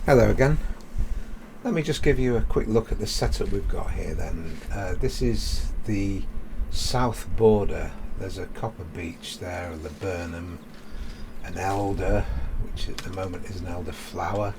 Hello again. Let me just give you a quick look at the setup we've got here then. This is the south border. There's a copper beech there, a laburnum, an elder, which at the moment is an elder flower.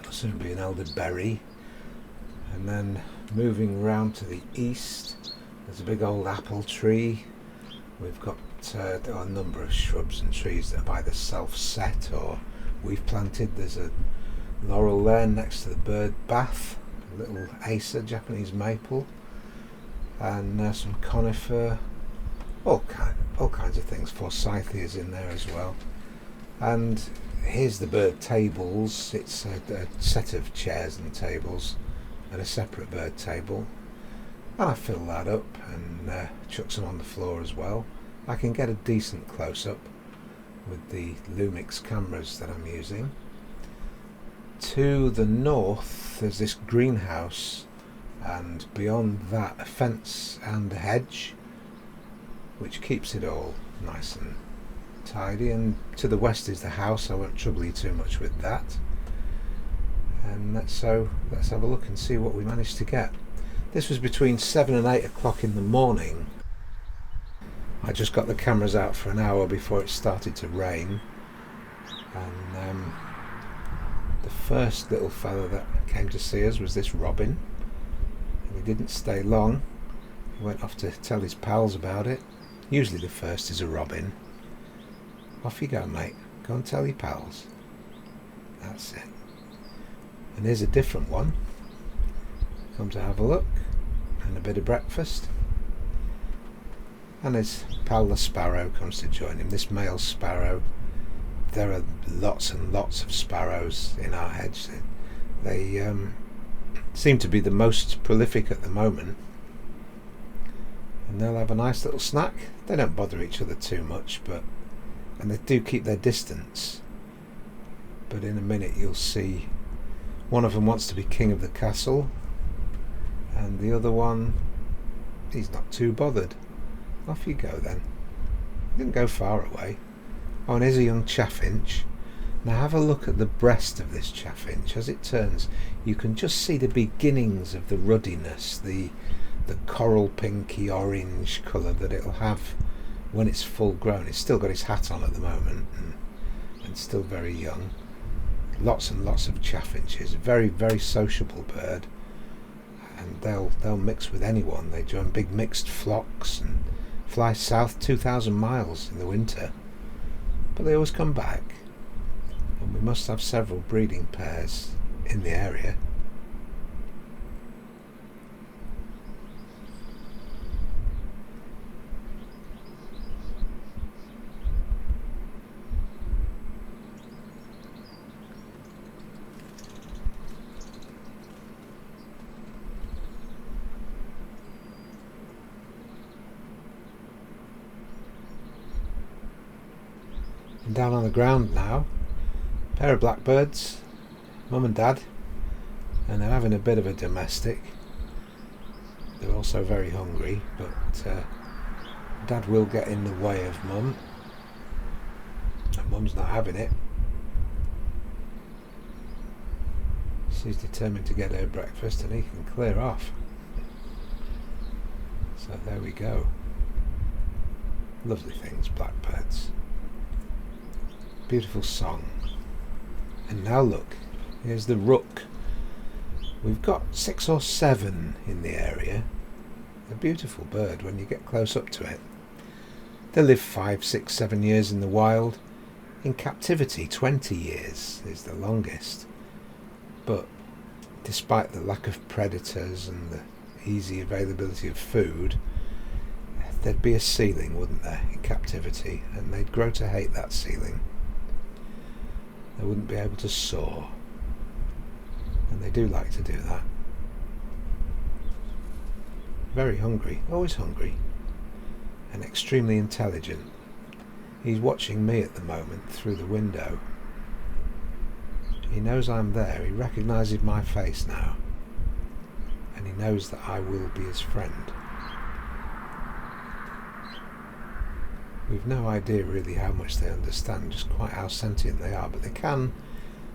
It'll soon be an elderberry. And then moving round to the east, there's a big old apple tree. We've got a number of shrubs and trees that are either self-set or we've planted. There's a laurel there next to the bird bath, a little Acer Japanese maple, and some conifer, all kinds of things. Forsythia's in there as well. And here's the bird tables. It's a set of chairs and tables and a separate bird table. And I fill that up and chuck some on the floor as well. I can get a decent close-up with the Lumix cameras that I'm using. To the north there's this greenhouse, and beyond that a fence and a hedge which keeps it all nice and tidy, and to the west is the house. I won't trouble you too much with that. And let's have a look and see what we managed to get. This was between 7 and 8 o'clock in the morning. I just got the cameras out for an hour before it started to rain, and the first little fella that came to see us was this robin, and he didn't stay long. He went off to tell his pals about it. Usually the first is a robin. Off you go, mate. Go and tell your pals. That's it. And here's a different one. Come to have a look and a bit of breakfast. And his pal the sparrow comes to join him. This male sparrow. There are lots and lots of sparrows in our hedge. They seem to be the most prolific at the moment, and they'll have a nice little snack. They don't bother each other too much, and they do keep their distance. But in a minute you'll see one of them wants to be king of the castle, and the other one, he's not too bothered. Off you go then. He didn't go far away. Oh, and here's a young chaffinch. Now have a look at the breast of this chaffinch. As it turns, you can just see the beginnings of the ruddiness, the coral pinky orange colour that it'll have when it's full grown. It's still got its hat on at the moment, and still very young. Lots and lots of chaffinches. A very, very sociable bird, and they'll mix with anyone. They join big mixed flocks and fly south 2,000 miles in the winter. But they always come back, and we must have several breeding pairs in the area. And down on the ground now, a pair of blackbirds, mum and dad, and they're having a bit of a domestic. They're also very hungry, but dad will get in the way of mum, and mum's not having it. She's determined to get her breakfast and he can clear off. So there we go. Lovely things, blackbirds. Beautiful song. And now look, here's the rook. We've got 6 or 7 in the area. A beautiful bird when you get close up to it. They live 5, 6, 7 years in the wild. In captivity 20 years is the longest. But despite the lack of predators and the easy availability of food, there'd be a ceiling, wouldn't there, in captivity, and they'd grow to hate that ceiling. They wouldn't be able to soar, and they do like to do that. Very hungry, always hungry, and extremely intelligent. He's watching me at the moment through the window. He knows I'm there, he recognises my face now, and he knows that I will be his friend. We've no idea really how much they understand, just quite how sentient they are, but they can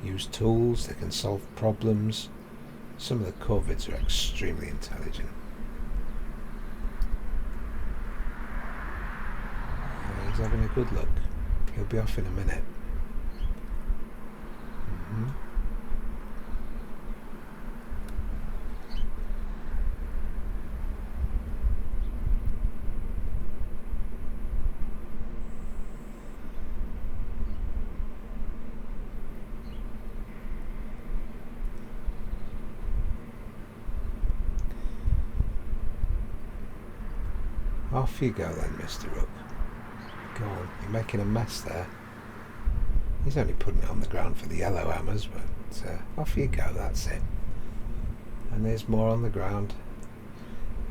use tools, they can solve problems. Some of the corvids are extremely intelligent. He's having a good look. He'll be off in a minute. Off you go then, Mr. Rook. Go on, you're making a mess there. He's only putting it on the ground for the yellow hammers, but off you go, that's it. And there's more on the ground.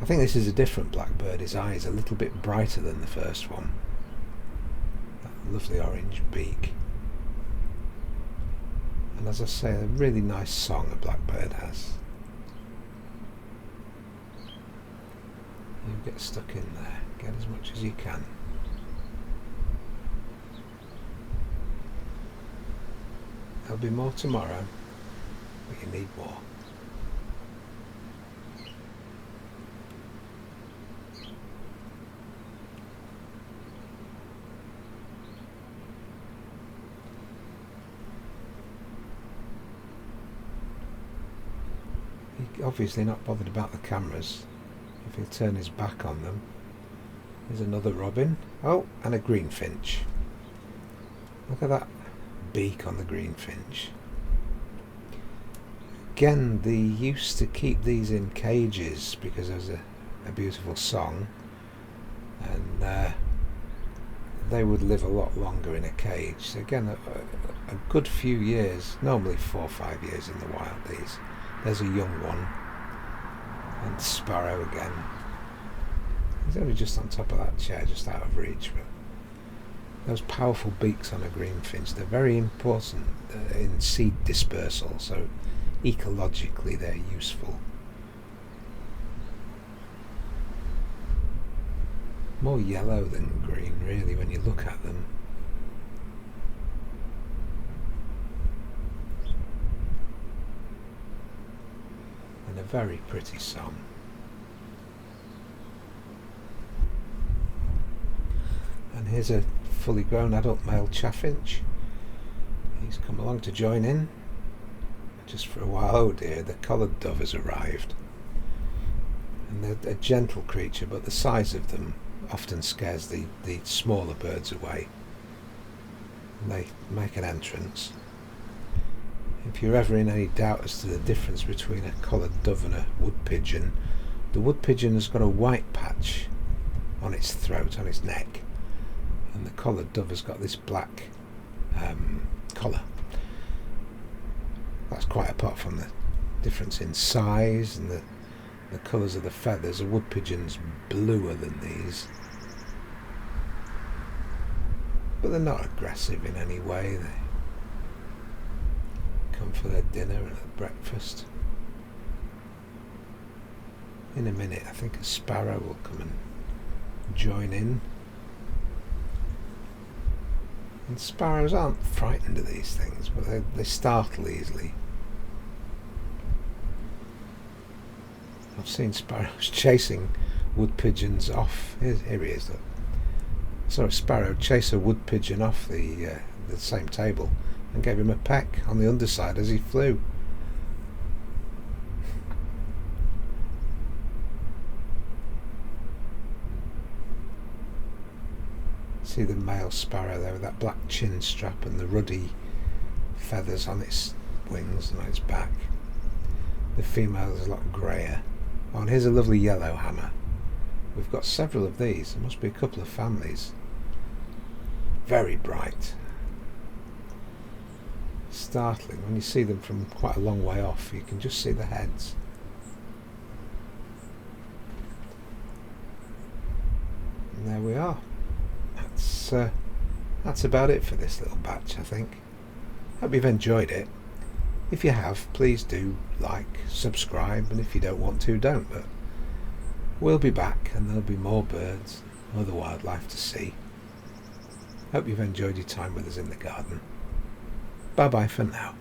I think this is a different blackbird. His eye is a little bit brighter than the first one. That lovely orange beak. And as I say, a really nice song a blackbird has. You get stuck in there. Get as much as you can. There'll be more tomorrow, but you need more. He's obviously not bothered about the cameras. If he'll turn his back on them. There's another robin. Oh, and a greenfinch. Look at that beak on the greenfinch. Again, they used to keep these in cages because there's a beautiful song, and they would live a lot longer in a cage. So again, a good few years, normally 4 or 5 years in the wild. There's a young one. And sparrow again. He's only just on top of that chair, just out of reach. But those powerful beaks on a greenfinch, they're very important in seed dispersal, so ecologically they're useful. More yellow than green, really, when you look at them. A very pretty song. And here's a fully grown adult male chaffinch. He's come along to join in just for a while. Oh dear, the collared dove has arrived. And they're a gentle creature, but the size of them often scares the smaller birds away. And they make an entrance. If you're ever in any doubt as to the difference between a collared dove and a wood pigeon, the wood pigeon has got a white patch on its throat, on its neck, and the collared dove has got this black collar. That's quite apart from the difference in size and the colours of the feathers. A wood pigeon's bluer than these, but they're not aggressive in any way. They come for their dinner and their breakfast. In a minute I think a sparrow will come and join in. And sparrows aren't frightened of these things, but they startle easily. I've seen sparrows chasing wood pigeons off. Here he is. Look. I saw a sparrow chase a wood pigeon off the same table and gave him a peck on the underside as he flew. See the male sparrow there with that black chin strap and the ruddy feathers on its wings and on its back. The female is a lot greyer. Oh, and here's a lovely yellow hammer. We've got several of these. There must be a couple of families. Very bright. Startling. When you see them from quite a long way off, you can just see the heads. And there we are. That's about it for this little batch, I think. Hope you've enjoyed it. If you have, please do like, subscribe, and if you don't want to, don't. But we'll be back, and there'll be more birds, other wildlife to see. Hope you've enjoyed your time with us in the garden. Bye bye for now.